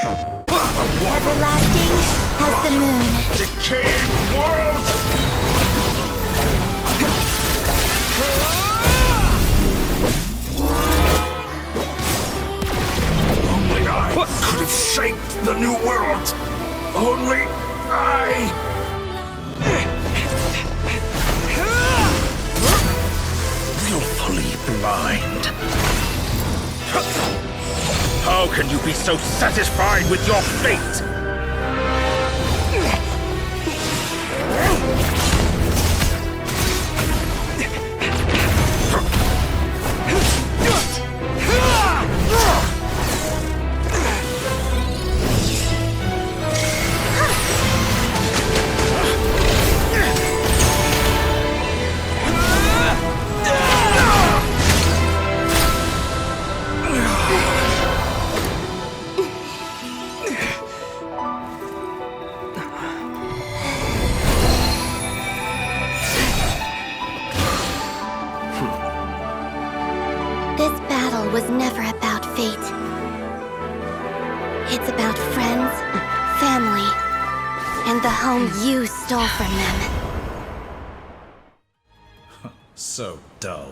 Everlasting as the moon. Decaying world! Only I could have shaped the new world. Only I. Willfully blind. How can you be so satisfied with your fate? This battle was never about fate. It's about friends, family, and the home you stole from them. So dull.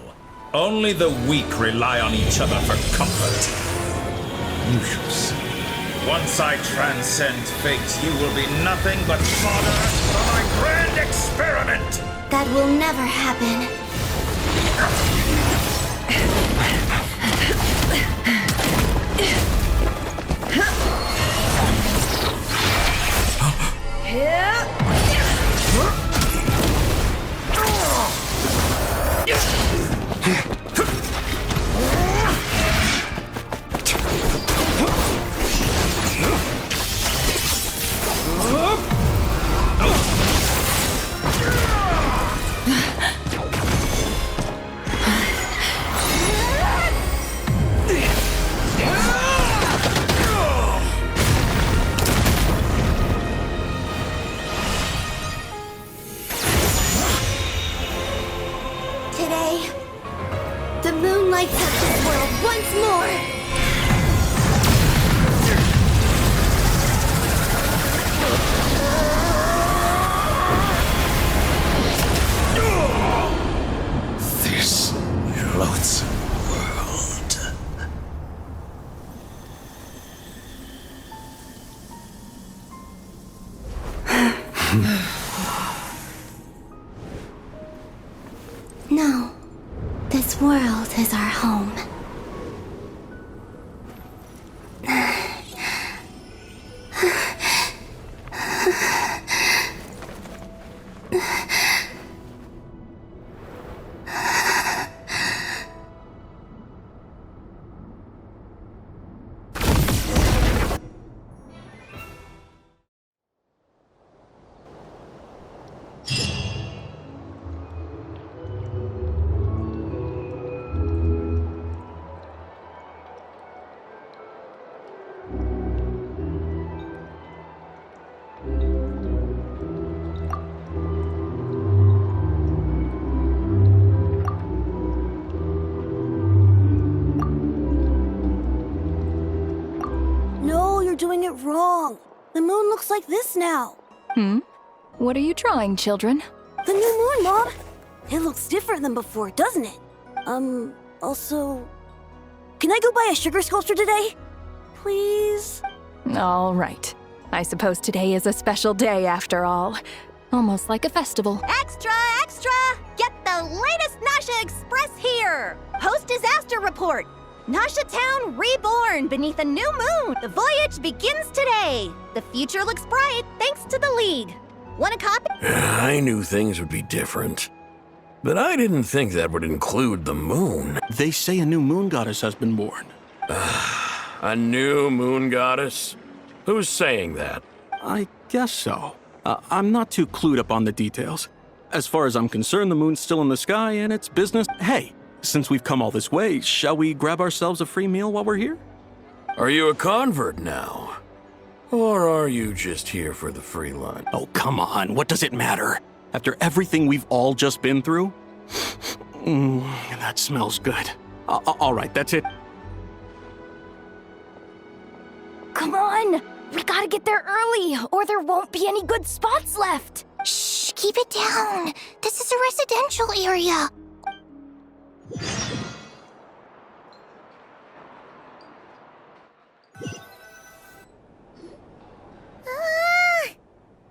Only the weak rely on each other for comfort. You shall see. Once I transcend fate, you will be nothing but fodder for my grand experiment! That will never happen. Today, the moon lights up this world once more! This loathsome world. No, this world is our home. No, you're doing it wrong. The moon looks like this now. What are you drawing, children? The new moon, Mom. It looks different than before, doesn't it? Also... Can I go buy a sugar sculpture today? Please? All right. I suppose today is a special day after all. Almost like a festival. Extra, extra! Get the latest Nasha Express here! Post-disaster report! Nasha Town reborn beneath a new moon! The voyage begins today! The future looks bright thanks to the League. Want a copy? I knew things would be different. But I didn't think that would include the moon. They say a new moon goddess has been born. A new moon goddess? Who's saying that? I guess so. I'm not too clued up on the details. As far as I'm concerned, the moon's still in the sky and it's business. Hey, since we've come all this way, shall we grab ourselves a free meal while we're here? Are you a convert now? Or are you just here for the free lunch? Oh, come on. What does it matter? After everything we've all just been through? That smells good. All right, that's it. Come on! We gotta get there early, or there won't be any good spots left! Shh, keep it down. This is a residential area.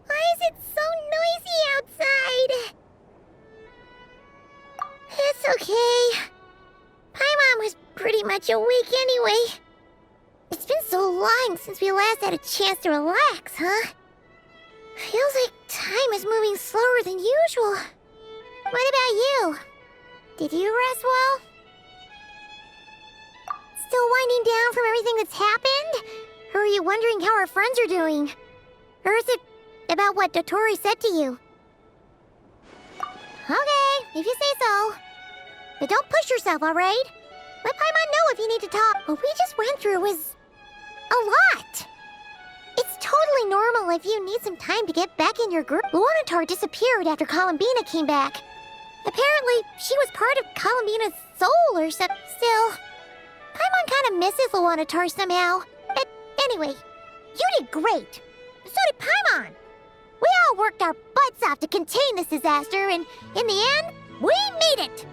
Why is it so noisy outside? It's okay. Paimon was pretty much awake anyway. It's been so long since we last had a chance to relax, huh? Feels like time is moving slower than usual. What about you? Did you rest well? Still winding down from everything that's happened? Or are you wondering how our friends are doing? Or is it about what Dotori said to you? Okay, if you say so. But don't push yourself, alright? Let Paimon know if you need to talk. What we just went through was a lot. It's totally normal if you need some time to get back in your group. Luanatar disappeared after Columbina came back. Apparently, she was part of Columbina's soul or something. Still, Paimon kind of misses Luanatar somehow. But anyway, you did great. So did Paimon. We all worked our butts off to contain this disaster, and in the end, we made it.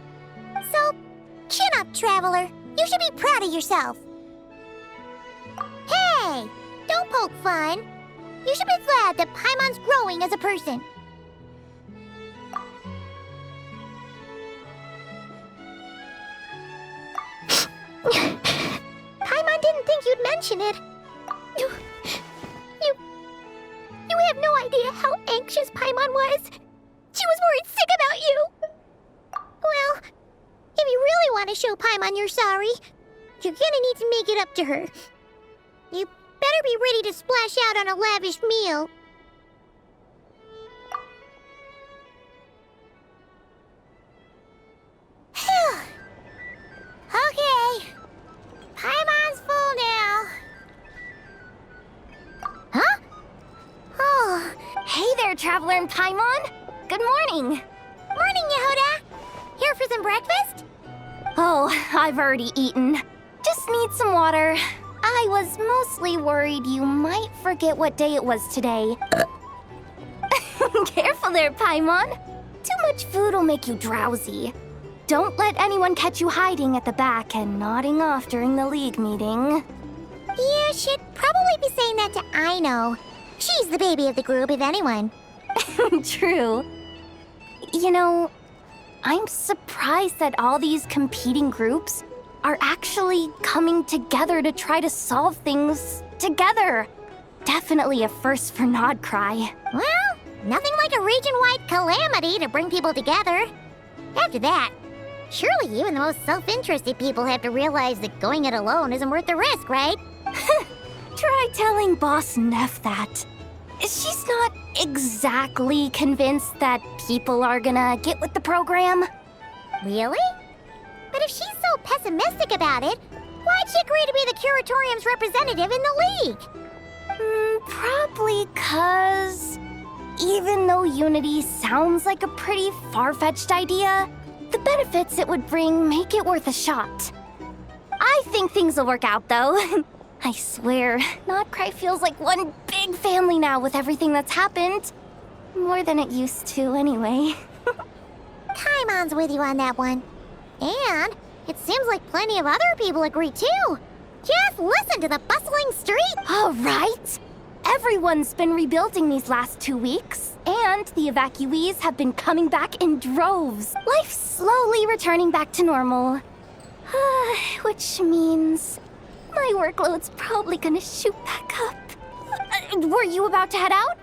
So, chin up, Traveler. You should be proud of yourself. Hey! Don't poke fun. You should be glad that Paimon's growing as a person. Paimon didn't think you'd mention it. You have no idea how anxious Paimon was. She was worried sick about you. Well, if you really want to show Paimon you're sorry, you're gonna need to make it up to her. You better be ready to splash out on a lavish meal. Okay. Paimon's full now. Huh? Oh. Hey there, Traveler and Paimon. Good morning. Morning, Yehuda. Here for some breakfast? Oh, I've already eaten. Just need some water. I was mostly worried you might forget what day it was today. Careful there, Paimon. Too much food will make you drowsy. Don't let anyone catch you hiding at the back and nodding off during the league meeting. You should probably be saying that to Aino. She's the baby of the group, if anyone. True. You know, I'm surprised that all these competing groups are actually coming together to try to solve things together. Definitely a first for Nodcry. Well, nothing like a region-wide calamity to bring people together. After that, surely even the most self-interested people have to realize that going it alone isn't worth the risk, right? Try telling Boss Neff that. She's not exactly convinced that people are gonna get with the program. Really? But if she's so pessimistic about it, why'd she agree to be the Curatorium's representative in the league? Probably 'cause even though Unity sounds like a pretty far-fetched idea, the benefits it would bring make it worth a shot. I think things will work out, though. I swear, Nodcry feels like one big family now with everything that's happened. More than it used to, anyway. Paimon's with you on that one. And it seems like plenty of other people agree, too. Just listen to the bustling street. All right. Everyone's been rebuilding these last 2 weeks, and the evacuees have been coming back in droves. Life's slowly returning back to normal. Which means my workload's probably gonna shoot back up. Were you about to head out?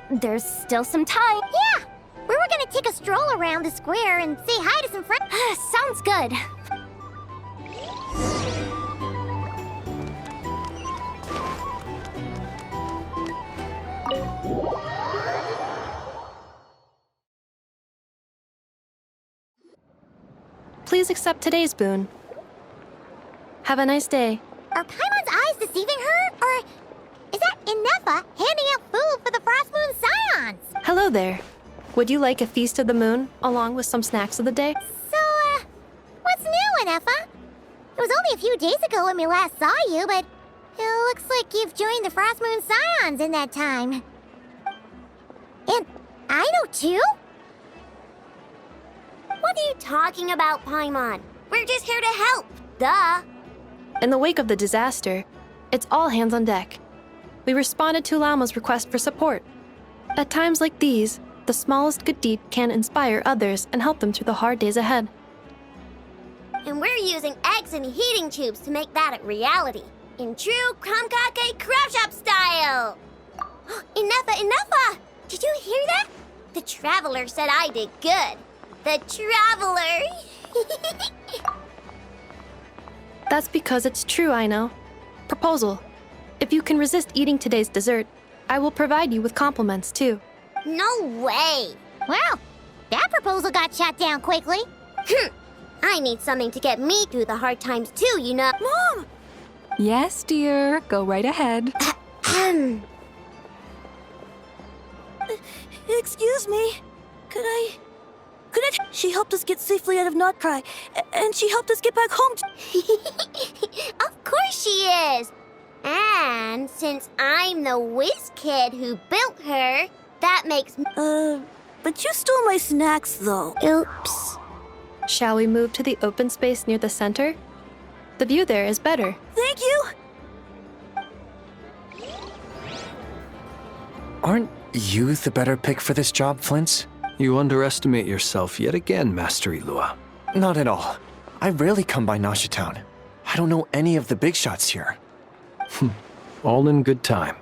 There's still some time. Yeah, we were gonna take a stroll around the square and say hi to some friends. Sounds good. Please accept today's boon. Have a nice day. Are Paimon's eyes deceiving her? Or is that Inefa handing out food for the Frost Moon Scions? Hello there. Would you like a feast of the moon, along with some snacks of the day? So, what's new, Inefa? It was only a few days ago when we last saw you, but looks like you've joined the Frost Moon Scions in that time. And I know too? What are you talking about, Paimon? We're just here to help. Duh. In the wake of the disaster, it's all hands on deck. We responded to Lama's request for support. At times like these, the smallest good deed can inspire others and help them through the hard days ahead. And we're using eggs and heating tubes to make that a reality. In true Krumkake Craft Shop style! Enough! Did you hear that? The Traveler said I did good. The Traveler! That's because it's true, I know. Proposal. If you can resist eating today's dessert, I will provide you with compliments too. No way! Well, that proposal got shot down quickly. I need something to get me through the hard times too, you know. Mom! Yes, dear. Go right ahead. Excuse me. Could I? She helped us get safely out of Notcry, and she helped us get back home. Of course she is! And since I'm the whiz kid who built her, that makes But you stole my snacks, though. Oops. Shall we move to the open space near the center? The view there is better. Thank you! Aren't you the better pick for this job, Flint? You underestimate yourself yet again, Master Ilua. Not at all. I rarely come by Nasha Town. I don't know any of the big shots here. All in good time.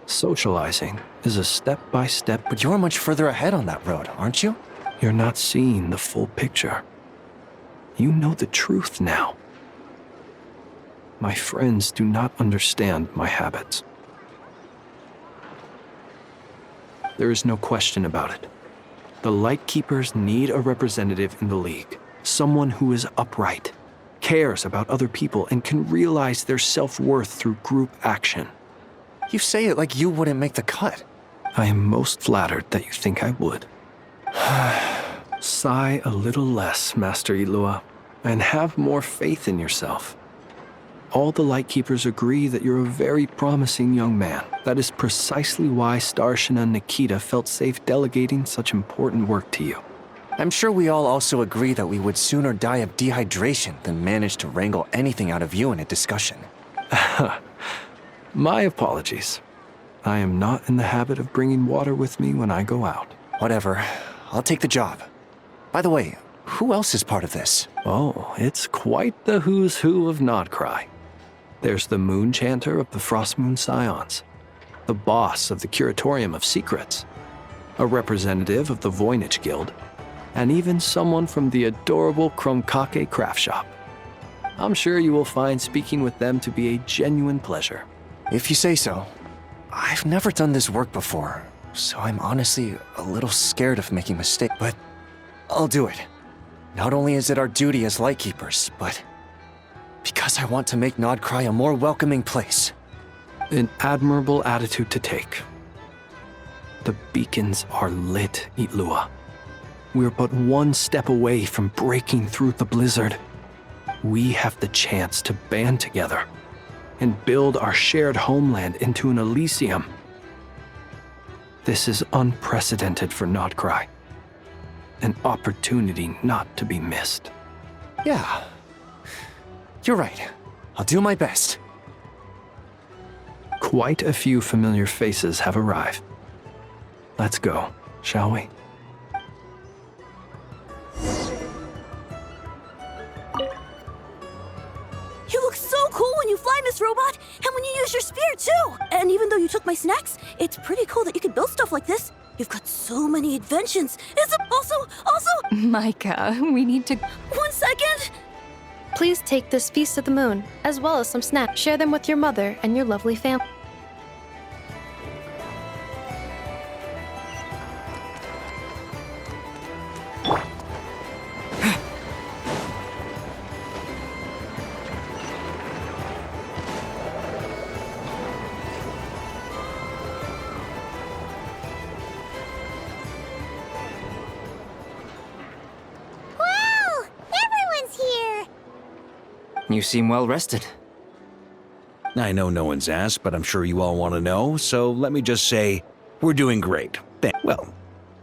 Socializing is a step-by-step. But you're much further ahead on that road, aren't you? You're not seeing the full picture. You know the truth now. My friends do not understand my habits. There is no question about it. The Lightkeepers need a representative in the League. Someone who is upright, cares about other people, and can realize their self-worth through group action. You say it like you wouldn't make the cut. I am most flattered that you think I would. Sigh a little less, Master Ilua, and have more faith in yourself. All the Lightkeepers agree that you're a very promising young man. That is precisely why Starshina Nikita felt safe delegating such important work to you. I'm sure we all also agree that we would sooner die of dehydration than manage to wrangle anything out of you in a discussion. My apologies. I am not in the habit of bringing water with me when I go out. Whatever. I'll take the job. By the way, who else is part of this? Oh, it's quite the who's who of Nodcry. There's the Moon Chanter of the Frost Moon Scions, the boss of the Curatorium of Secrets, a representative of the Voynich Guild, and even someone from the adorable Krumkake Craft Shop. I'm sure you will find speaking with them to be a genuine pleasure. If you say so. I've never done this work before, so I'm honestly a little scared of making mistakes, but I'll do it. Not only is it our duty as Lightkeepers, but because I want to make Nodcry a more welcoming place. An admirable attitude to take. The beacons are lit, Ilua. We're but one step away from breaking through the blizzard. We have the chance to band together and build our shared homeland into an Elysium. This is unprecedented for Nodcry. An opportunity not to be missed. Yeah. You're right. I'll do my best. Quite a few familiar faces have arrived. Let's go, shall we? You look so cool when you fly, Miss Robot, and when you use your spear, too! And even though you took my snacks, it's pretty cool that you can build stuff like this. You've got so many inventions. Is it also... Micah, we need to... 1 second! Please take this Feast of the Moon, as well as some snacks. Share them with your mother and your lovely family. Wow! Everyone's here! You seem well rested. I know no one's asked, but I'm sure you all want to know, so let me just say, we're doing great. Well,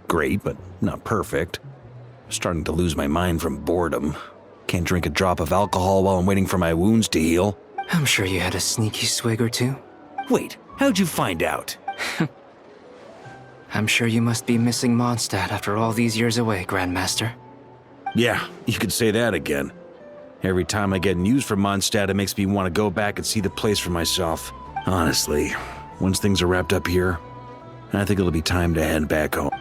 great, but not perfect. I'm starting to lose my mind from boredom. Can't drink a drop of alcohol while I'm waiting for my wounds to heal. I'm sure you had a sneaky swig or two. Wait, how'd you find out? I'm sure you must be missing Mondstadt after all these years away, Grandmaster. Yeah, you could say that again. Every time I get news from Mondstadt, it makes me want to go back and see the place for myself. Honestly, once things are wrapped up here, I think it'll be time to head back home.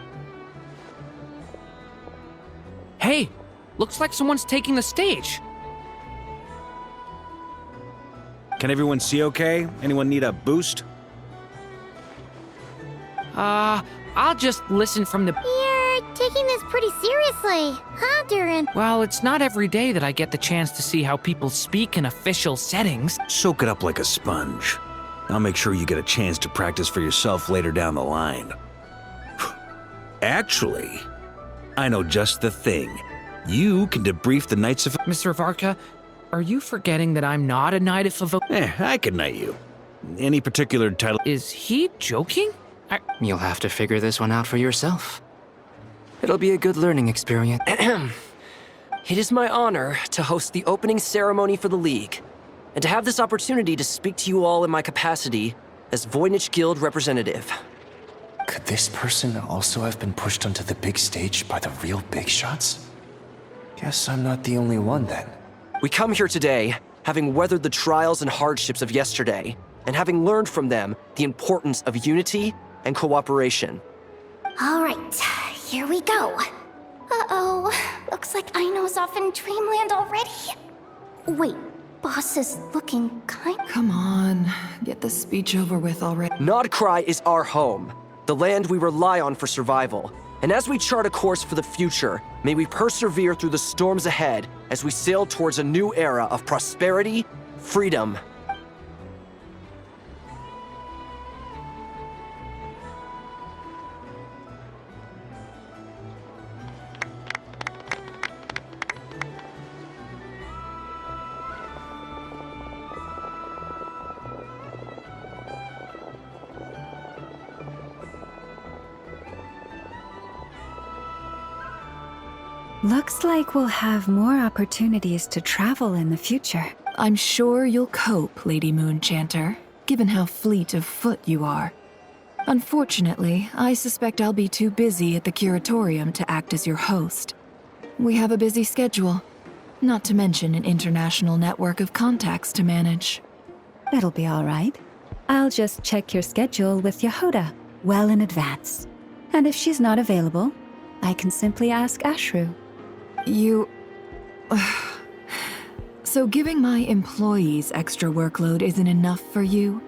Hey, looks like someone's taking the stage. Can everyone see okay? Anyone need a boost? I'll just listen from the... You're taking this pretty seriously, huh, Durin? Well, it's not every day that I get the chance to see how people speak in official settings. Soak it up like a sponge. I'll make sure you get a chance to practice for yourself later down the line. Actually, I know just the thing. You can debrief the Knights of... Mr. Varka, are you forgetting that I'm not a Knight of Favonius? I can knight you. Any particular title... Is he joking? You'll have to figure this one out for yourself. It'll be a good learning experience. It is my honor to host the opening ceremony for the League, and to have this opportunity to speak to you all in my capacity as Voynich Guild representative. Could this person also have been pushed onto the big stage by the real big shots? Guess I'm not the only one then. We come here today, having weathered the trials and hardships of yesterday, and having learned from them the importance of unity and cooperation. All right, here we go. Uh-oh, looks like Aino's off in Dreamland already. Wait, boss is looking kind... Come on, get the speech over with already. Nodcry is our home, the land we rely on for survival. And as we chart a course for the future, may we persevere through the storms ahead as we sail towards a new era of prosperity, freedom, Looks like we'll have more opportunities to travel in the future. I'm sure you'll cope, Lady Moonchanter, given how fleet of foot you are. Unfortunately, I suspect I'll be too busy at the curatorium to act as your host. We have a busy schedule, not to mention an international network of contacts to manage. That'll be all right. I'll just check your schedule with Yehoda well in advance. And if she's not available, I can simply ask Ashru. So giving my employees extra workload isn't enough for you?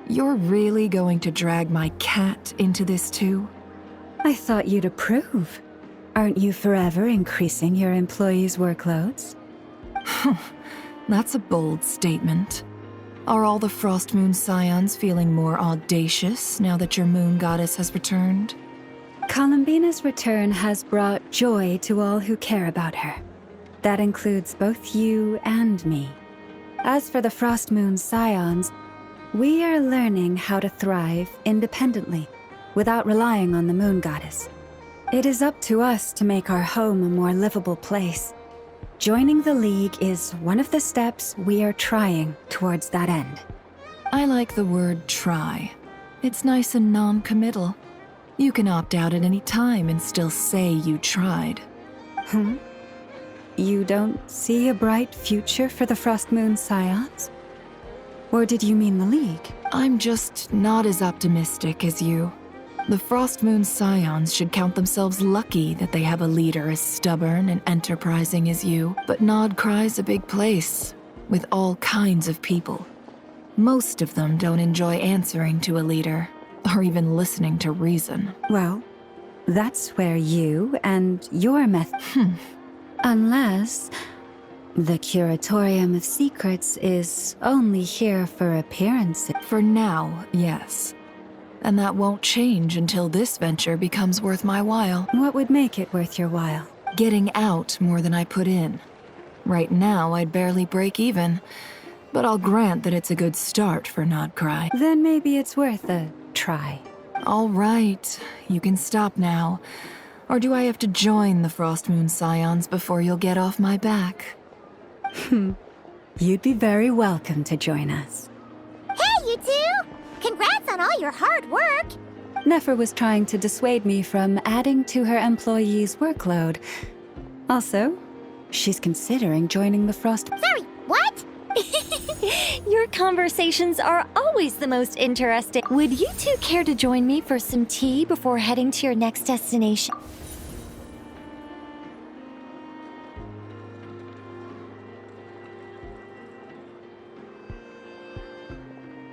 You're really going to drag my cat into this too? I thought you'd approve. Aren't you forever increasing your employees' workloads? That's a bold statement. Are all the Frost Moon Scions feeling more audacious now that your moon goddess has returned? Columbina's return has brought joy to all who care about her. That includes both you and me. As for the Frost Moon Scions, we are learning how to thrive independently, without relying on the moon goddess. It is up to us to make our home a more livable place. Joining the League is one of the steps we are trying towards that end. I like the word try. It's nice and non-committal. You can opt out at any time and still say you tried. You don't see a bright future for the Frost Moon Scions? Or did you mean the League? I'm just not as optimistic as you. The Frost Moon Scions should count themselves lucky that they have a leader as stubborn and enterprising as you. But Nodcry's a big place, with all kinds of people. Most of them don't enjoy answering to a leader, or even listening to reason. Well, that's where you and your method... Unless... the Curatorium of Secrets is only here for appearances. For now, yes. And that won't change until this venture becomes worth my while. What would make it worth your while? Getting out more than I put in. Right now, I'd barely break even. but I'll grant that it's a good start for Nodcry. Then maybe it's worth a try. All right, you can stop now. Or do I have to join the Frostmoon Scions before you'll get off my back? You'd be very welcome to join us. Hey, you two! Congrats on all your hard work! Nefer was trying to dissuade me from adding to her employees' workload. Also, she's considering joining the Frost... Sorry, what? Your conversations are always the most interesting. Would you two care to join me for some tea before heading to your next destination?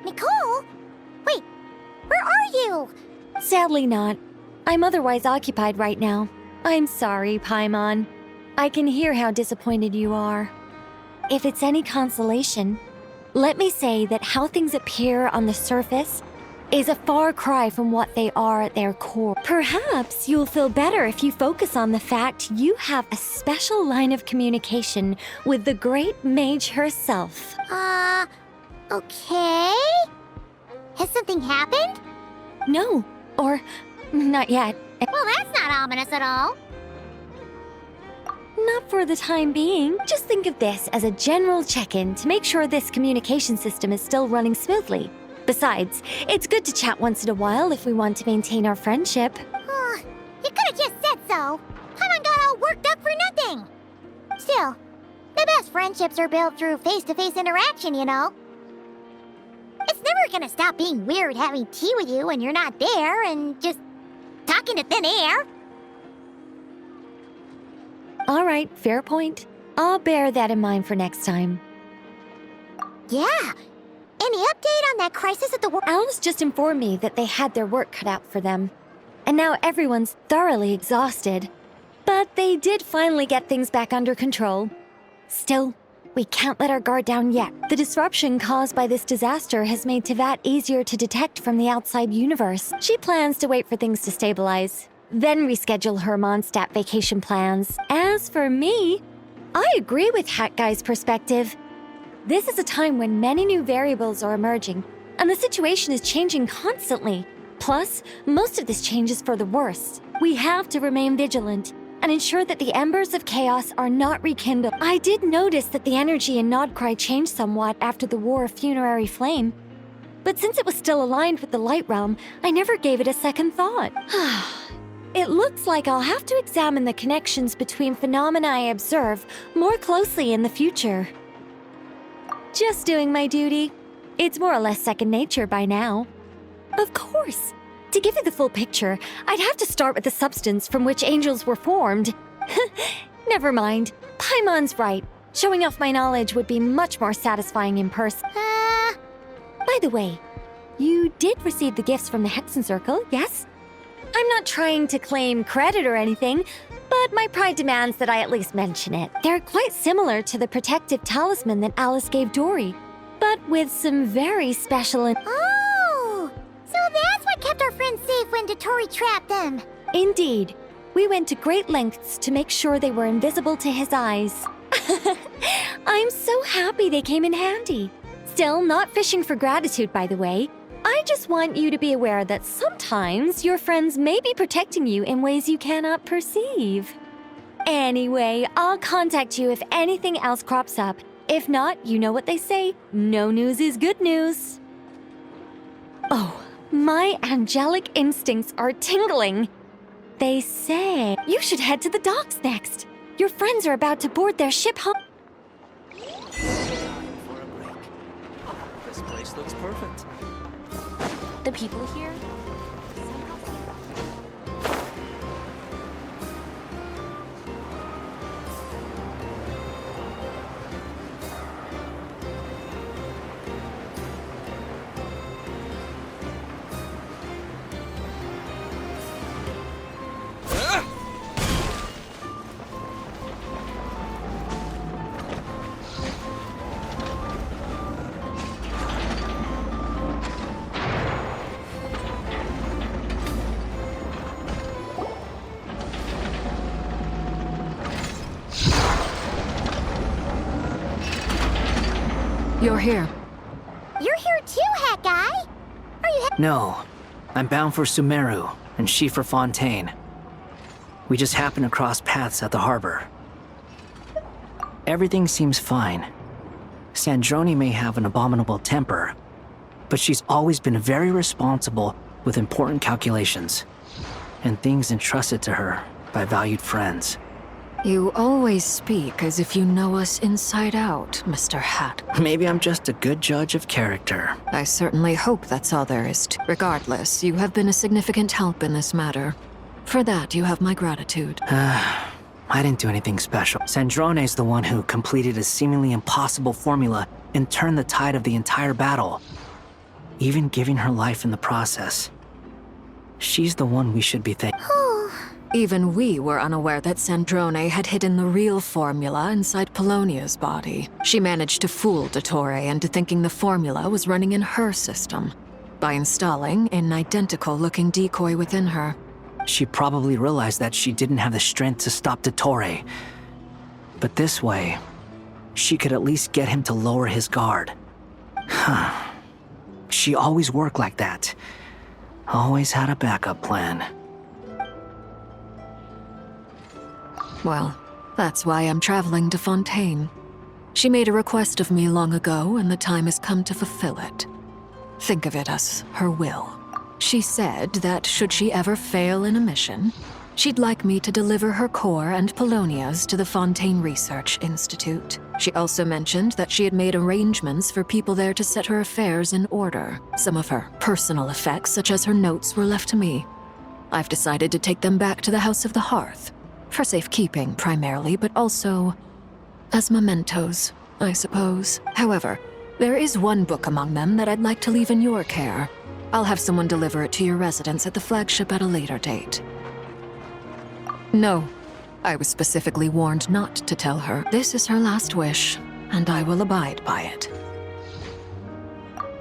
Nicole? Wait, where are you? Sadly not. I'm otherwise occupied right now. I'm sorry, Paimon. I can hear how disappointed you are. If it's any consolation, let me say that how things appear on the surface is a far cry from what they are at their core. Perhaps you'll feel better if you focus on the fact you have a special line of communication with the great mage herself. Okay? Has something happened? No, or not yet. Well, that's not ominous at all. Not for the time being. Just think of this as a general check-in to make sure this communication system is still running smoothly. Besides, it's good to chat once in a while if we want to maintain our friendship. You could have just said so. Paimon got all worked up for nothing. Still, the best friendships are built through face-to-face interaction, you know. It's never gonna stop being weird having tea with you when you're not there and just talking to thin air. All right, fair point. I'll bear that in mind for next time. Yeah. Any update on that crisis at the work? Alice just informed me that they had their work cut out for them. And now everyone's thoroughly exhausted. But they did finally get things back under control. Still, we can't let our guard down yet. The disruption caused by this disaster has made Tevat easier to detect from the outside universe. She plans to wait for things to stabilize, then reschedule her Mondstadt vacation plans. As for me, I agree with Hat Guy's perspective. This is a time when many new variables are emerging, and the situation is changing constantly. Plus, most of this change is for the worse. We have to remain vigilant and ensure that the embers of chaos are not rekindled. I did notice that the energy in Nodcry changed somewhat after the War of Funerary Flame, but since it was still aligned with the Light Realm, I never gave it a second thought. It looks like I'll have to examine the connections between phenomena I observe more closely in the future. Just doing my duty. It's more or less second nature by now. Of course. To give you the full picture, I'd have to start with the substance from which angels were formed. Never mind. Paimon's right. Showing off my knowledge would be much more satisfying in person. By the way, you did receive the gifts from the Hexen Circle, yes? I'm not trying to claim credit or anything, but my pride demands that I at least mention it. They're quite similar to the protective talisman that Alice gave Dory, but with some very special Oh! So that's what kept our friends safe when Dotori trapped them. Indeed. We went to great lengths to make sure they were invisible to his eyes. I'm so happy they came in handy. Still, not fishing for gratitude, by the way. I just want you to be aware that sometimes your friends may be protecting you in ways you cannot perceive. Anyway, I'll contact you if anything else crops up. If not, you know what they say, no news is good news. Oh, my angelic instincts are tingling. They say you should head to the docks next. Your friends are about to board their ship home. For a break. This place looks perfect. The people here? you're here. You're here too, Hat Guy. Are you? No, I'm bound for Sumeru, and she for Fontaine. We just happened to cross paths at the harbor. Everything seems fine. Sandrone may have an abominable temper, but she's always been very responsible with important calculations, and things entrusted to her by valued friends. You always speak as if you know us inside out, Mr. Hat. Maybe I'm just a good judge of character. I certainly hope that's all there is to. Regardless, you have been a significant help in this matter. For that, you have my gratitude. I didn't do anything special. Sandrone's the one who completed a seemingly impossible formula and turned the tide of the entire battle, even giving her life in the process. She's the one we should be thanking. Even we were unaware that Sandrone had hidden the real formula inside Polonia's body. She managed to fool Dottore into thinking the formula was running in her system by installing an identical-looking decoy within her. She probably realized that she didn't have the strength to stop Dottore. But this way, she could at least get him to lower his guard. She always worked like that. Always had a backup plan. Well, that's why I'm traveling to Fontaine. She made a request of me long ago, and the time has come to fulfill it. Think of it as her will. She said that should she ever fail in a mission, she'd like me to deliver her core and Polonia's to the Fontaine Research Institute. She also mentioned that she had made arrangements for people there to set her affairs in order. Some of her personal effects, such as her notes, were left to me. I've decided to take them back to the House of the Hearth. For safekeeping, primarily, but also as mementos, I suppose. However, there is one book among them that I'd like to leave in your care. I'll have someone deliver it to your residence at the flagship at a later date. No, I was specifically warned not to tell her. This is her last wish, and I will abide by it.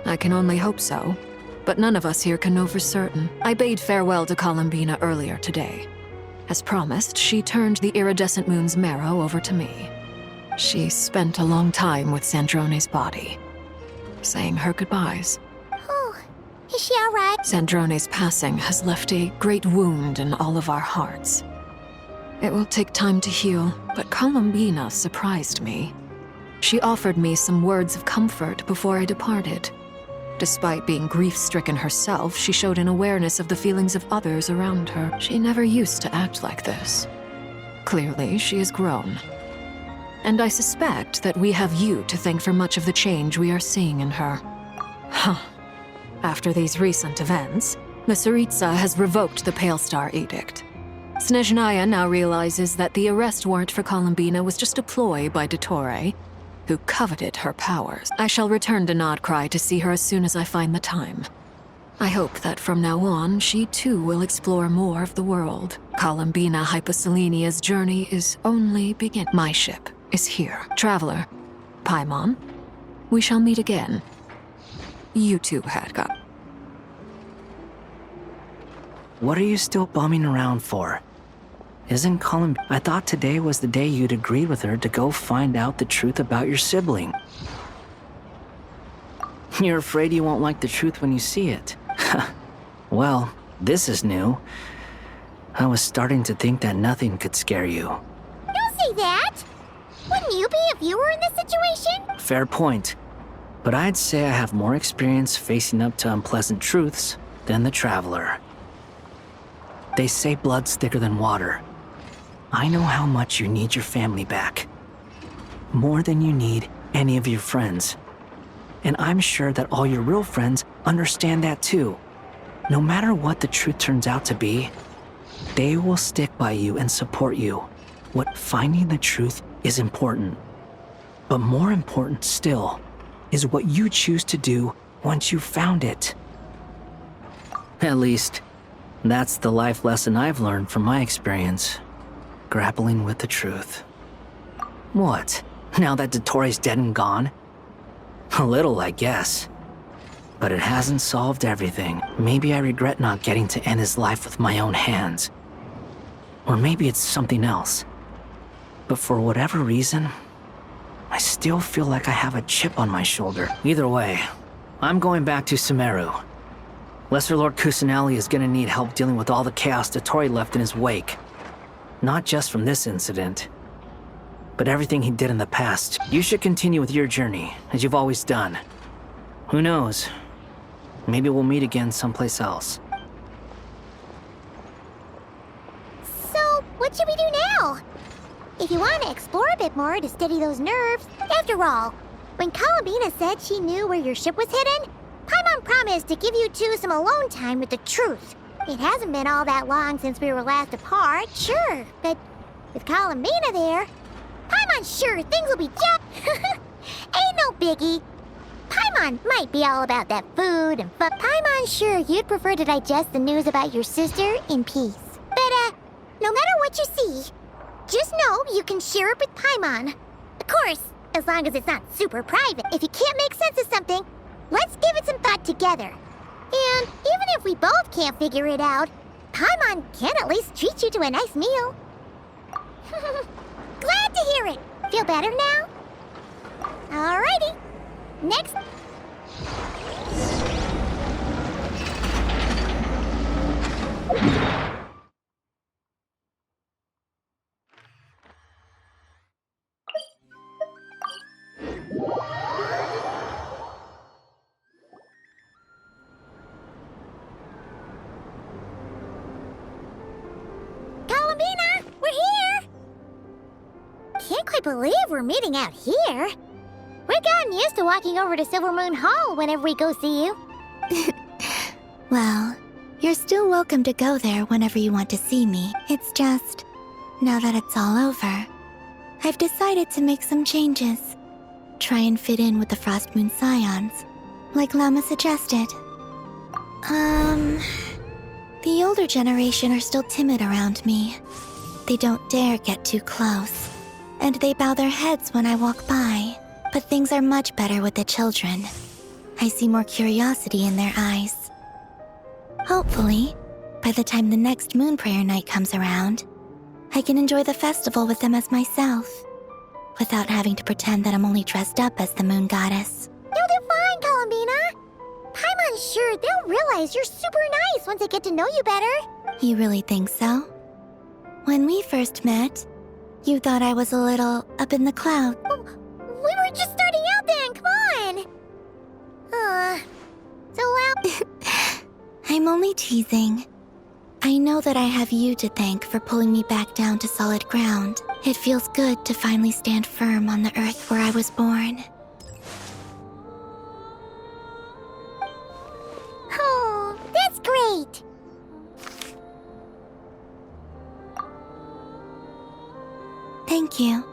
I can only hope so, but none of us here can know for certain. I bade farewell to Columbina earlier today. As promised, she turned the iridescent moon's marrow over to me. She spent a long time with Sandrone's body, saying her goodbyes. Oh, is she all right? Sandrone's passing has left a great wound in all of our hearts. It will take time to heal, but Columbina surprised me. She offered me some words of comfort before I departed. Despite being grief-stricken herself, she showed an awareness of the feelings of others around her. She never used to act like this. Clearly, she has grown. And I suspect that we have you to thank for much of the change we are seeing in her. After these recent events, Tsaritsa has revoked the Pale Star Edict. Snezhnaya now realizes that the arrest warrant for Columbina was just a ploy by Dottore, who coveted her powers. I shall return to Nodcry to see her as soon as I find the time. I hope that from now on, she too will explore more of the world. Columbina Hyposelenia's journey is only beginning. My ship is here. Traveler, Paimon, we shall meet again. You too, Hadka. What are you still bumming around for? Isn't Columbina? I thought today was the day you'd agreed with her to go find out the truth about your sibling. You're afraid you won't like the truth when you see it. Well, this is new. I was starting to think that nothing could scare you. Don't say that! Wouldn't you be if you were in this situation? Fair point. But I'd say I have more experience facing up to unpleasant truths than the Traveler. They say blood's thicker than water. I know how much you need your family back. More than you need any of your friends. And I'm sure that all your real friends understand that too. No matter what the truth turns out to be, they will stick by you and support you. Finding the truth is important. But more important still is what you choose to do once you've found it. At least, that's the life lesson I've learned from my experience. Grappling with the truth. What? Now that Dottore's dead and gone? A little, I guess. But it hasn't solved everything. Maybe I regret not getting to end his life with my own hands. Or maybe it's something else. But for whatever reason, I still feel like I have a chip on my shoulder. Either way, I'm going back to Sumeru. Lesser Lord Kusanali is gonna need help dealing with all the chaos Dotori left in his wake. Not just from this incident, but everything he did in the past. You should continue with your journey, as you've always done. Who knows? Maybe we'll meet again someplace else. So, what should we do now? If you want to explore a bit more to steady those nerves, after all, when Columbina said she knew where your ship was hidden, Paimon promised to give you two some alone time with the truth. It hasn't been all that long since we were last apart, sure, but with Columbina there, Paimon's sure things will be ain't no biggie. Paimon might be all about that food and but Paimon's sure you'd prefer to digest the news about your sister in peace. But, no matter what you see, just know you can share it with Paimon. Of course, as long as it's not super private. If you can't make sense of something, let's give it some thought together. And even if we both can't figure it out, Paimon can at least treat you to a nice meal. Glad to hear it. Feel better now? Alrighty. Next. Columbina, we're here! Can't quite believe we're meeting out here. We've gotten used to walking over to Silver Moon Hall whenever we go see you. Well, you're still welcome to go there whenever you want to see me. It's just, now that it's all over, I've decided to make some changes. Try and fit in with the Frost Moon Scions, like Lama suggested. The older generation are still timid around me. They don't dare get too close, and they bow their heads when I walk by. But things are much better with the children. I see more curiosity in their eyes. Hopefully, by the time the next Moon Prayer Night comes around, I can enjoy the festival with them as myself, without having to pretend that I'm only dressed up as the Moon Goddess. You'll do fine, Columbina. Paimon's sure they'll realize you're super nice once they get to know you better. You really think so? When we first met, you thought I was a little up in the clouds. We were just starting out then, come on! I'm only teasing. I know that I have you to thank for pulling me back down to solid ground. It feels good to finally stand firm on the earth where I was born. Oh, that's great! Thank you.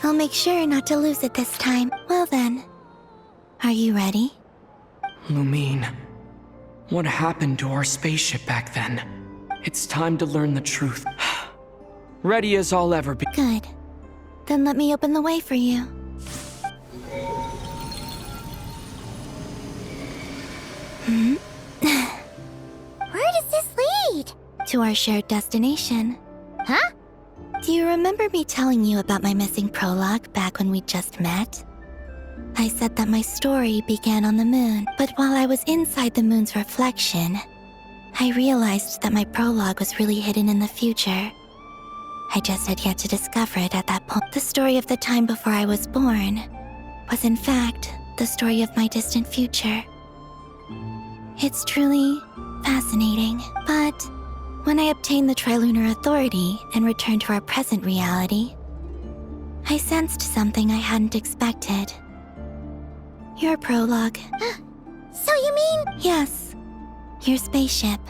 I'll make sure not to lose it this time. Well then, are you ready? Lumine, what happened to our spaceship back then? It's time to learn the truth. Ready as I'll ever be. Good. Then let me open the way for you. Where does this lead? To our shared destination. Huh? Do you remember me telling you about my missing prologue back when we just met? I said that my story began on the moon, but while I was inside the moon's reflection, I realized that my prologue was really hidden in the future. I just had yet to discover it at that point. The story of the time before I was born was in fact the story of my distant future. It's truly fascinating, but when I obtained the Trilunar Authority and returned to our present reality, I sensed something I hadn't expected. Your prologue. So you mean? Yes, your spaceship.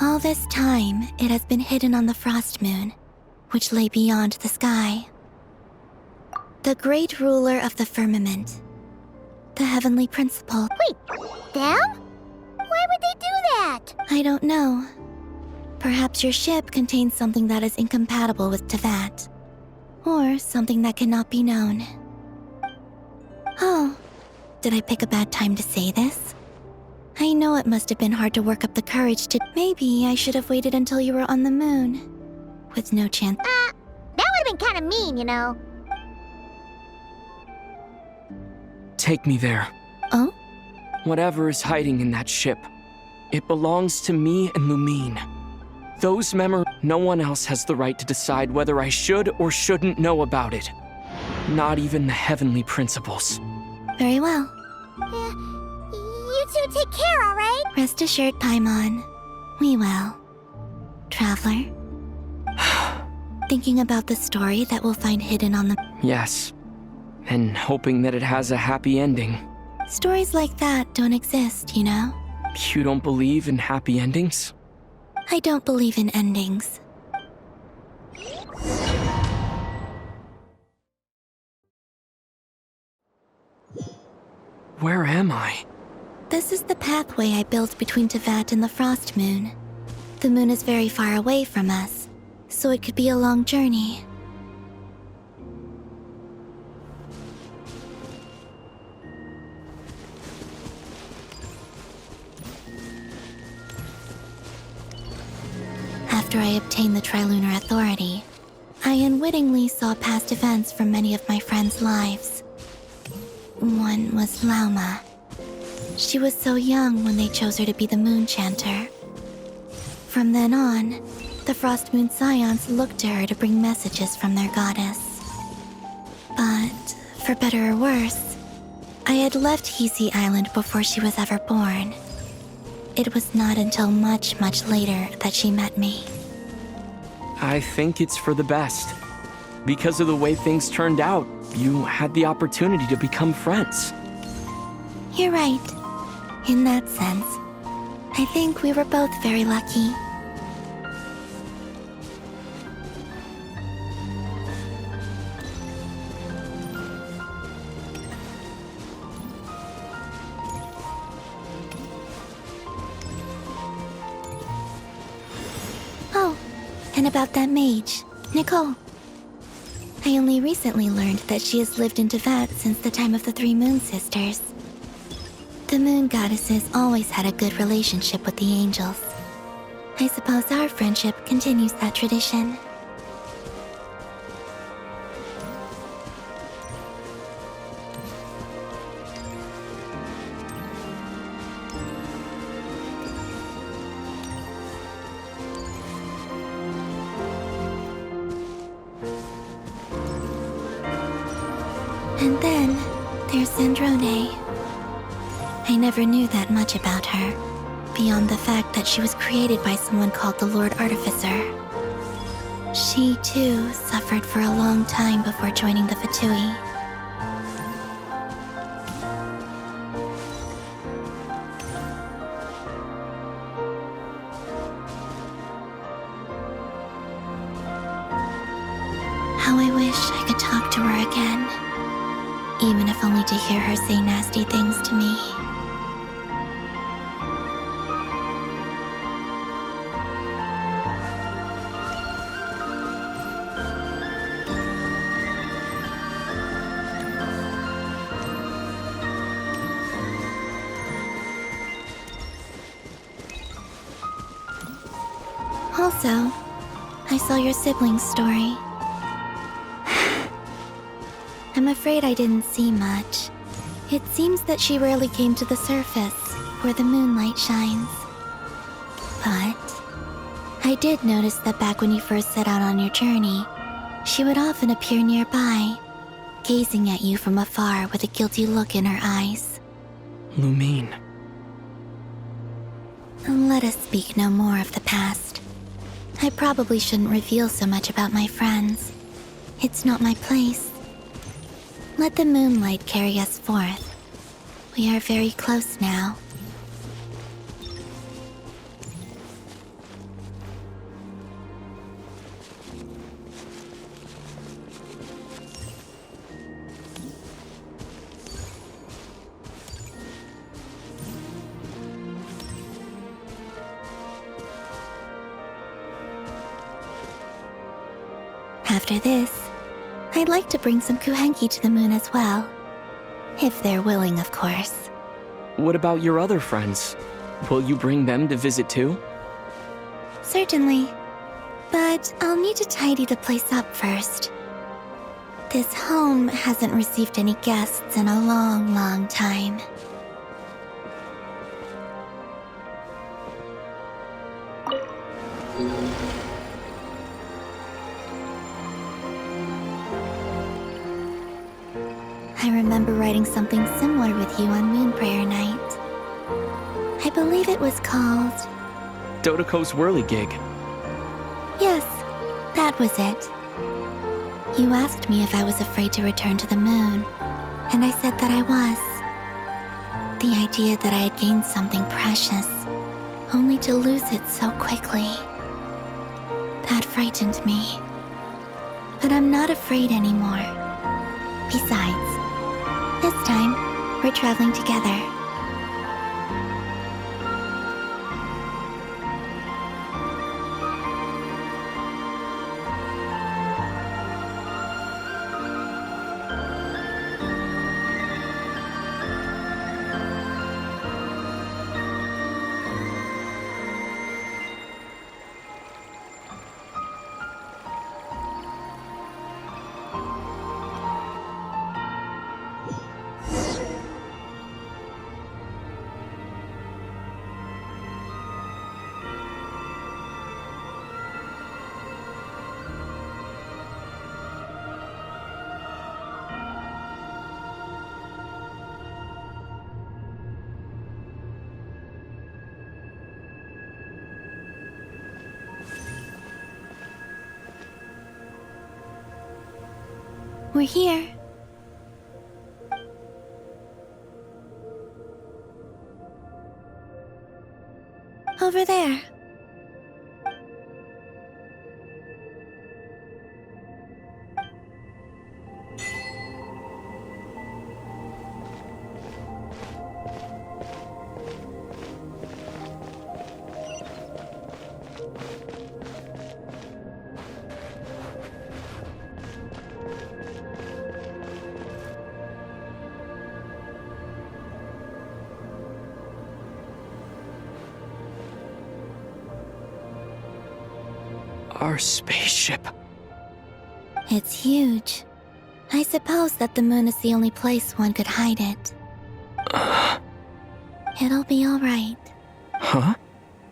All this time, it has been hidden on the Frost Moon, which lay beyond the sky. The great ruler of the firmament. The heavenly principle. Wait, them? Why would they do that? I don't know. Perhaps your ship contains something that is incompatible with Tevat. Or something that cannot be known. Oh, did I pick a bad time to say this? I know it must have been hard to work up the courage to... Maybe I should have waited until you were on the moon. With no chance... That would have been kind of mean, you know. take me there. Oh? Whatever is hiding in that ship, it belongs to me and Lumine. Those memories, no one else has the right to decide whether I should or shouldn't know about it. Not even the heavenly principles. Very well. You two take care, alright? Rest assured, Paimon. We will. Traveler? Thinking about the story that we'll find hidden on the... Yes. And hoping that it has a happy ending. Stories like that don't exist, you know? You don't believe in happy endings? I don't believe in endings. Where am I? This is the pathway I built between Tevat and the Frost Moon. The moon is very far away from us, so it could be a long journey. After I obtained the Trilunar Authority, I unwittingly saw past events from many of my friends' lives. One was Lauma. She was so young when they chose her to be the Moon Chanter. From then on, the Frost Moon Scions looked to her to bring messages from their goddess. But, for better or worse, I had left Hisi Island before she was ever born. It was not until much, much later that she met me. I think it's for the best. Because of the way things turned out, you had the opportunity to become friends. You're right. In that sense, I think we were both very lucky. Oh, and about that mage, Nicole. I only recently learned that she has lived in Tevat since the time of the Three Moon Sisters. The Moon Goddesses always had a good relationship with the angels. I suppose our friendship continues that tradition. And then, there's Sandrone. I never knew that much about her, beyond the fact that she was created by someone called the Lord Artificer. She, too, suffered for a long time before joining the Fatui. How I wish I could talk to her again. Even if only to hear her say nasty things to me. Also, I saw your siblings' story. I'm afraid I didn't see much. It seems that she rarely came to the surface, where the moonlight shines. But I did notice that back when you first set out on your journey, she would often appear nearby, gazing at you from afar with a guilty look in her eyes. Lumine. Let us speak no more of the past. I probably shouldn't reveal so much about my friends. It's not my place. Let the moonlight carry us forth. We are very close now. After this, I'd like to bring some Kuhenki to the moon as well. If they're willing, of course. What about your other friends? Will you bring them to visit too? Certainly. But I'll need to tidy the place up first. This home hasn't received any guests in a long, long time. I remember writing something similar with you on Moon Prayer Night. I believe it was called... Dodoko's whirligig. Yes, that was it. You asked me if I was afraid to return to the moon, and I said that I was. The idea that I had gained something precious, only to lose it so quickly. That frightened me. But I'm not afraid anymore. Besides, this time, we're traveling together. We're here. Over there. Our spaceship. It's huge. I suppose that the moon is the only place one could hide it. It'll be alright. Huh?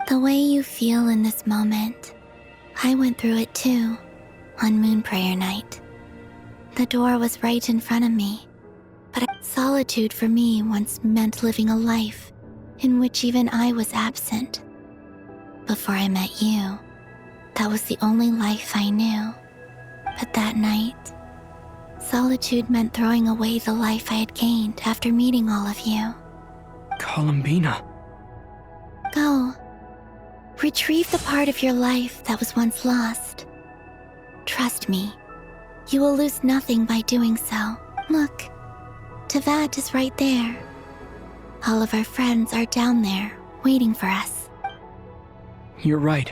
The way you feel in this moment, I went through it too, on Moon Prayer Night. The door was right in front of me, but solitude for me once meant living a life in which even I was absent. Before I met you, that was the only life I knew. But that night, solitude meant throwing away the life I had gained after meeting all of you. Columbina. Go. Retrieve the part of your life that was once lost. Trust me, you will lose nothing by doing so. Look, Teyvat is right there. All of our friends are down there, waiting for us. You're right.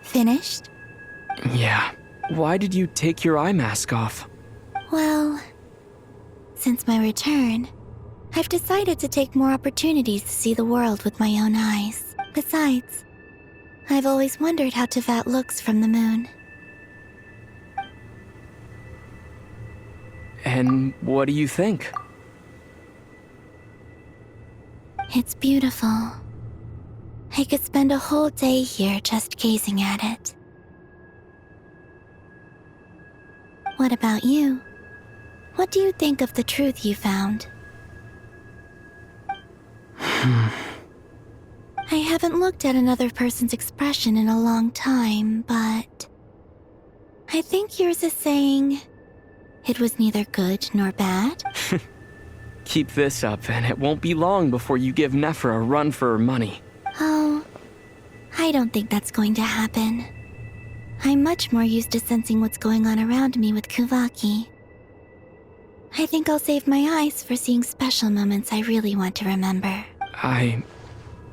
Finished? Yeah. Why did you take your eye mask off? Well, since my return, I've decided to take more opportunities to see the world with my own eyes. Besides, I've always wondered how Teyvat looks from the moon. And what do you think? It's beautiful. I could spend a whole day here just gazing at it. What about you? What do you think of the truth you found? I haven't looked at another person's expression in a long time, but I think yours is saying it was neither good nor bad. Keep this up, and it won't be long before you give Nephra a run for her money. Oh, I don't think that's going to happen. I'm much more used to sensing what's going on around me with Kuvaki. I think I'll save my eyes for seeing special moments I really want to remember. I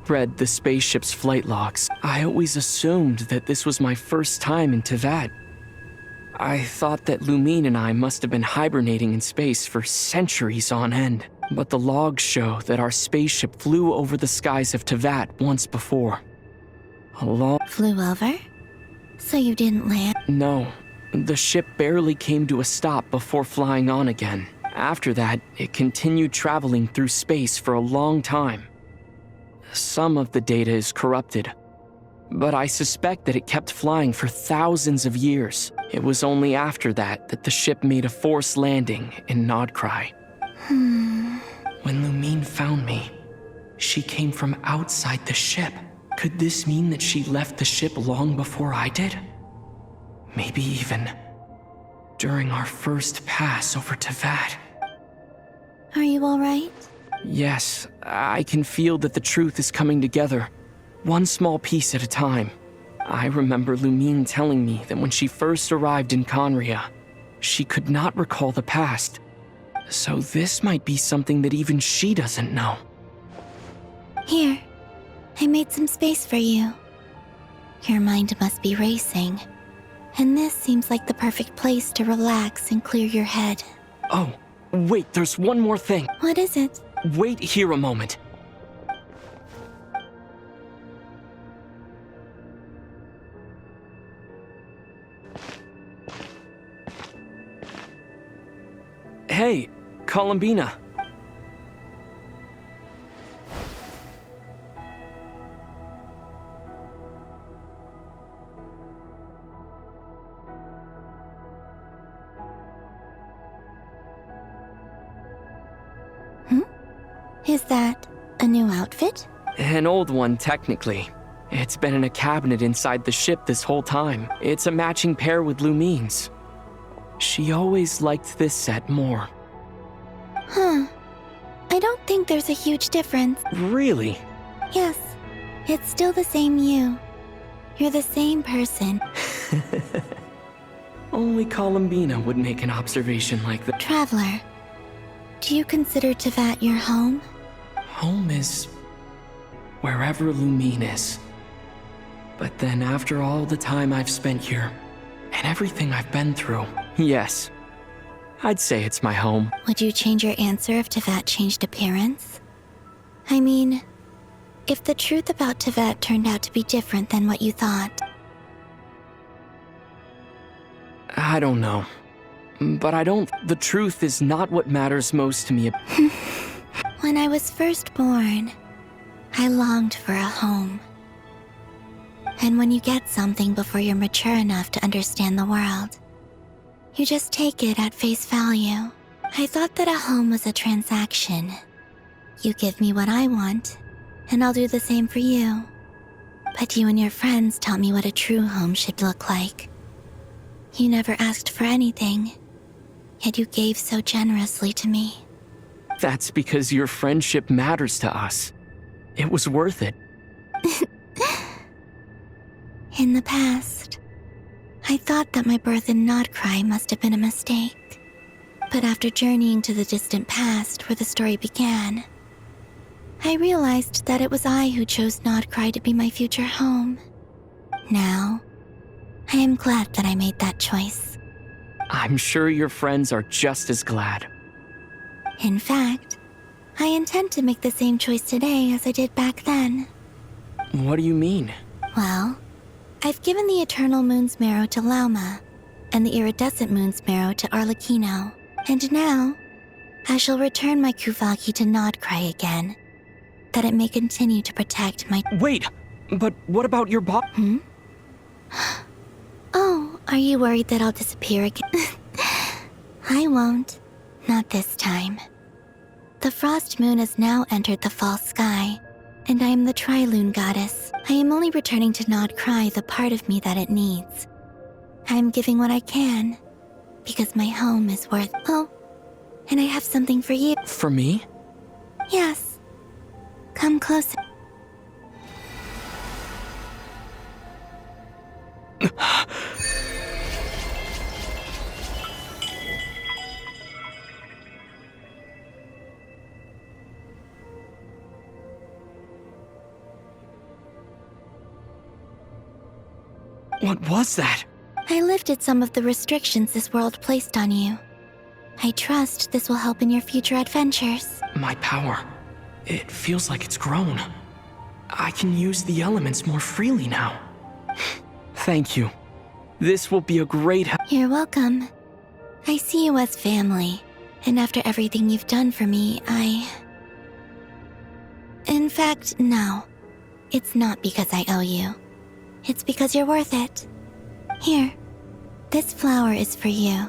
read the spaceship's flight logs. I always assumed that this was my first time in Tevat. I thought that Lumine and I must have been hibernating in space for centuries on end. But the logs show that our spaceship flew over the skies of Tevat once before. Flew over? So you didn't land? No. The ship barely came to a stop before flying on again. After that, it continued traveling through space for a long time. Some of the data is corrupted, but I suspect that it kept flying for thousands of years. It was only after that that the ship made a forced landing in Nodcry. When Lumine found me, she came from outside the ship. Could this mean that she left the ship long before I did? Maybe even during our first pass over Tevat. Are you alright? Yes, I can feel that the truth is coming together, one small piece at a time. I remember Lumine telling me that when she first arrived in Conria, she could not recall the past. So this might be something that even she doesn't know. Here, I made some space for you. Your mind must be racing, and this seems like the perfect place to relax and clear your head. Oh, wait, there's one more thing. What is it? Wait here a moment. Hey, Columbina. Is that a new outfit? An old one, technically. It's been in a cabinet inside the ship this whole time. It's a matching pair with Lumine's. She always liked this set more. Huh. I don't think there's a huge difference. Really? Yes. It's still the same you. You're the same person. Only Columbina would make an observation like that. Traveler, do you consider Tevat your home? Home is wherever Lumine is. But then after all the time I've spent here, and everything I've been through, yes, I'd say it's my home. Would you change your answer if Tevat changed appearance? I mean, if the truth about Tevat turned out to be different than what you thought. I don't know. But the truth is not what matters most to me. When I was first born, I longed for a home. And when you get something before you're mature enough to understand the world, you just take it at face value. I thought that a home was a transaction. You give me what I want, and I'll do the same for you. But you and your friends taught me what a true home should look like. You never asked for anything, yet you gave so generously to me. That's because your friendship matters to us. It was worth it. In the past, I thought that my birth in Nodcry must have been a mistake. But after journeying to the distant past where the story began, I realized that it was I who chose Nodcry to be my future home. Now, I am glad that I made that choice. I'm sure your friends are just as glad. In fact, I intend to make the same choice today as I did back then. What do you mean? Well, I've given the Eternal Moon's Marrow to Lauma, and the Iridescent Moon's Marrow to Arlecchino. And now, I shall return my Kuvaki to Nodcry again, that it may continue to protect my— Wait! But what about your Oh, are you worried that I'll disappear again? I won't. Not this time. The Frost Moon has now entered the false sky, and I am the Trilune Goddess. I am only returning to Nodcry the part of me that it needs. I'm giving what I can, because my home is worth. Oh, and I have something for you. For me? Yes. Come closer. What was that? I lifted some of the restrictions this world placed on you. I trust this will help in your future adventures. My power. It feels like it's grown. I can use the elements more freely now. Thank you. This will be a great help. You're welcome. I see you as family, and after everything you've done for me, In fact, no. It's not because I owe you. It's because you're worth it. Here, this flower is for you.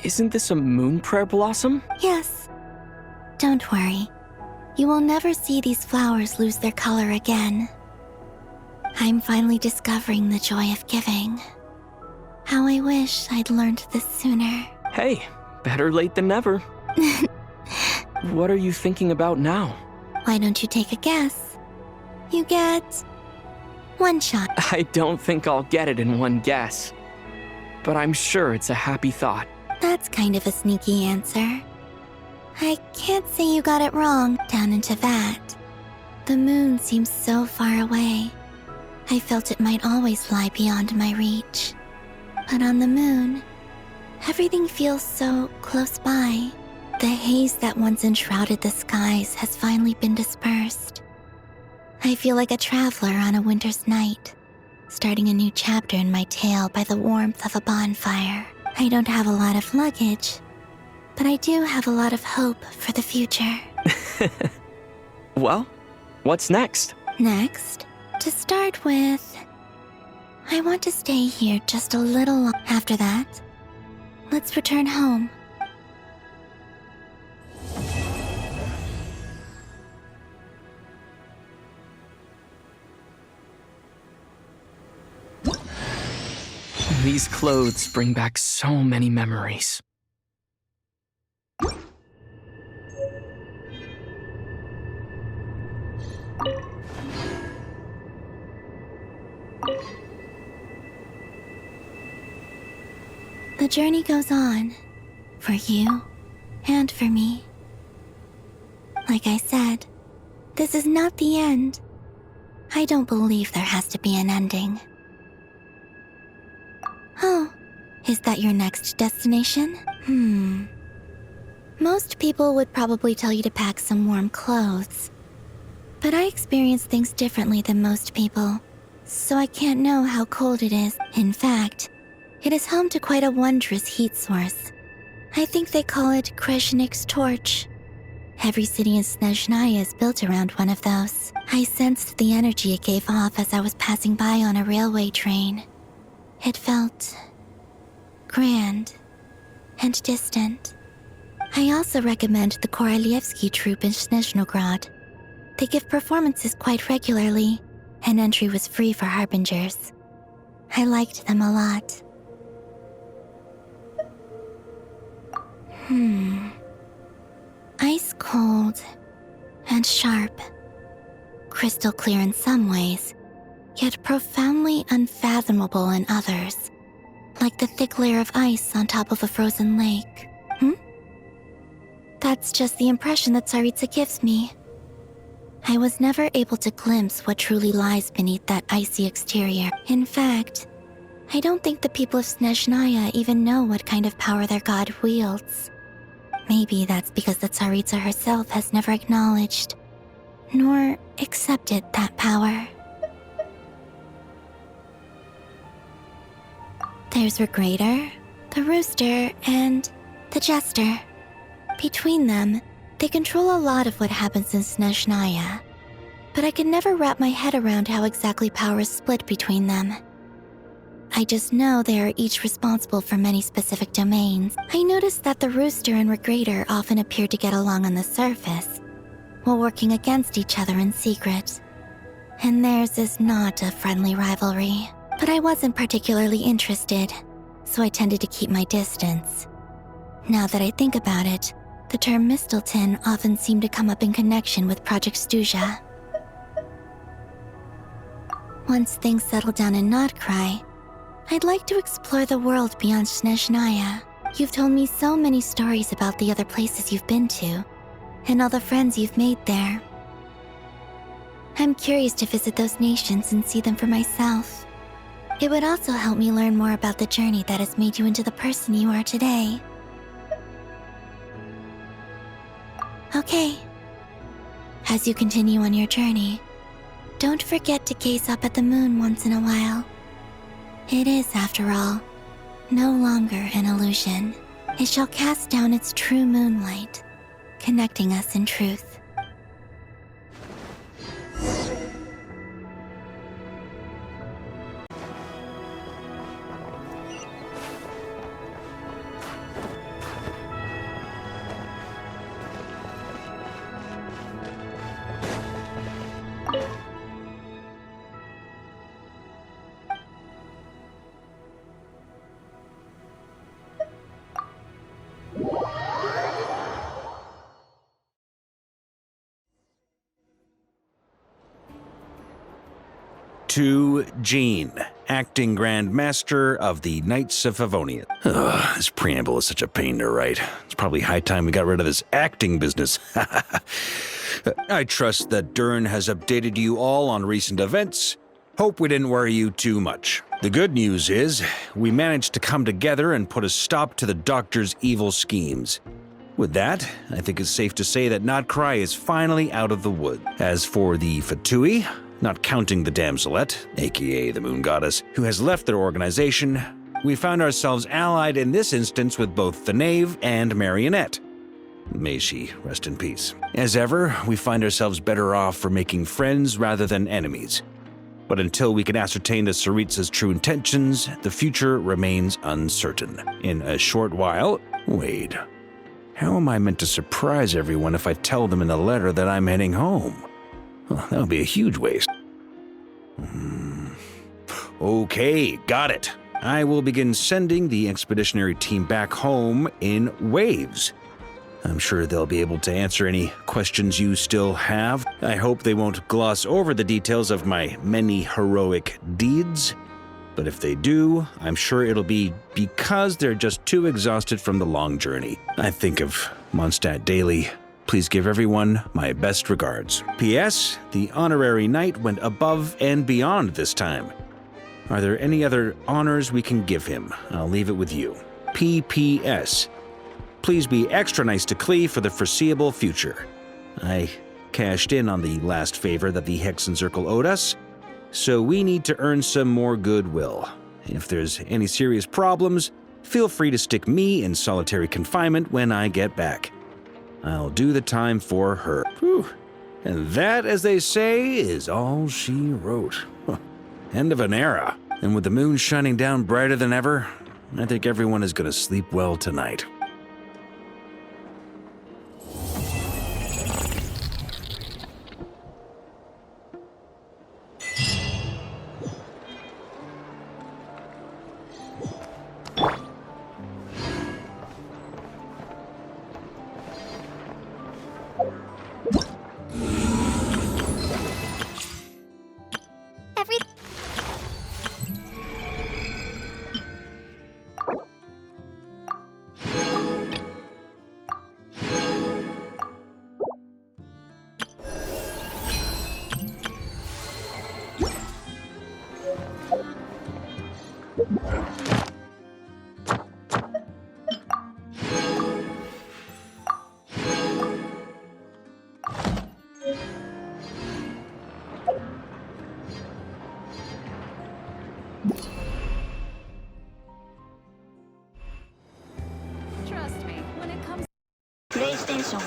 Isn't this a moon prayer blossom? Yes. Don't worry. You will never see these flowers lose their color again. I'm finally discovering the joy of giving. How I wish I'd learned this sooner. Hey, better late than never. What are you thinking about now? Why don't you take a guess? You get 1 shot. I don't think I'll get it in one guess. But I'm sure it's a happy thought. That's kind of a sneaky answer. I can't say you got it wrong. Down into that. The moon seems so far away. I felt it might always lie beyond my reach. But on the moon, everything feels so close by. The haze that once enshrouded the skies has finally been dispersed. I feel like a traveler on a winter's night, starting a new chapter in my tale by the warmth of a bonfire. I don't have a lot of luggage, but I do have a lot of hope for the future. Well, what's next? Next, to start with, I want to stay here just a little after that. Let's return home. These clothes bring back so many memories. The journey goes on, for you and for me. Like I said, this is not the end. I don't believe there has to be an ending. Oh, is that your next destination? Most people would probably tell you to pack some warm clothes. But I experience things differently than most people, so I can't know how cold it is. In fact, it is home to quite a wondrous heat source. I think they call it Kreshnik's torch. Every city in Snezhnaya is built around one of those. I sensed the energy it gave off as I was passing by on a railway train. It felt grand and distant. I also recommend the Korolievsky troupe in Snezhnograd. They give performances quite regularly, and entry was free for harbingers. I liked them a lot. Ice cold and sharp. Crystal clear in some ways, yet profoundly unfathomable in others. Like the thick layer of ice on top of a frozen lake. That's just the impression that Tsaritsa gives me. I was never able to glimpse what truly lies beneath that icy exterior. In fact, I don't think the people of Snezhnaya even know what kind of power their god wields. Maybe that's because the Tsaritsa herself has never acknowledged, nor accepted that power. There's Regrator, the Rooster, and the Jester. Between them, they control a lot of what happens in Snezhnaya, but I can never wrap my head around how exactly power is split between them. I just know they are each responsible for many specific domains. I noticed that the Rooster and Regrator often appear to get along on the surface, while working against each other in secret. And theirs is not a friendly rivalry. But I wasn't particularly interested, so I tended to keep my distance. Now that I think about it, the term Mistelton often seemed to come up in connection with Project Stuja. Once things settle down in Nodcry, I'd like to explore the world beyond Snezhnaya. You've told me so many stories about the other places you've been to, and all the friends you've made there. I'm curious to visit those nations and see them for myself. It would also help me learn more about the journey that has made you into the person you are today. Okay. As you continue on your journey, don't forget to gaze up at the moon once in a while. It is, after all, no longer an illusion. It shall cast down its true moonlight, connecting us in truth. To Jean, acting Grand Master of the Knights of Favonian. This preamble is such a pain to write. It's probably high time we got rid of this acting business. I trust that Dern has updated you all on recent events. Hope we didn't worry you too much. The good news is, we managed to come together and put a stop to the Doctor's evil schemes. With that, I think it's safe to say that Nodcry is finally out of the wood. As for the Fatui, not counting the Damselette, aka the Moon Goddess, who has left their organization, we found ourselves allied in this instance with both the Knave and Marionette. May she rest in peace. As ever, we find ourselves better off for making friends rather than enemies. But until we can ascertain the Tsaritsa's true intentions, the future remains uncertain. In a short while, wait, how am I meant to surprise everyone if I tell them in the letter that I'm heading home? Well, that would be a huge waste. Okay, got it. I will begin sending the expeditionary team back home in waves. I'm sure they'll be able to answer any questions you still have. I hope they won't gloss over the details of my many heroic deeds. But if they do, I'm sure it'll be because they're just too exhausted from the long journey. I think of Mondstadt daily. Please give everyone my best regards. P.S. The honorary knight went above and beyond this time. Are there any other honors we can give him? I'll leave it with you. P.P.S. Please be extra nice to Klee for the foreseeable future. I cashed in on the last favor that the Hexen Circle owed us, so we need to earn some more goodwill. If there's any serious problems, feel free to stick me in solitary confinement when I get back. I'll do the time for her. Whew. And that, as they say, is all she wrote. End of an era. And with the moon shining down brighter than ever, I think everyone is going to sleep well tonight. PlayStation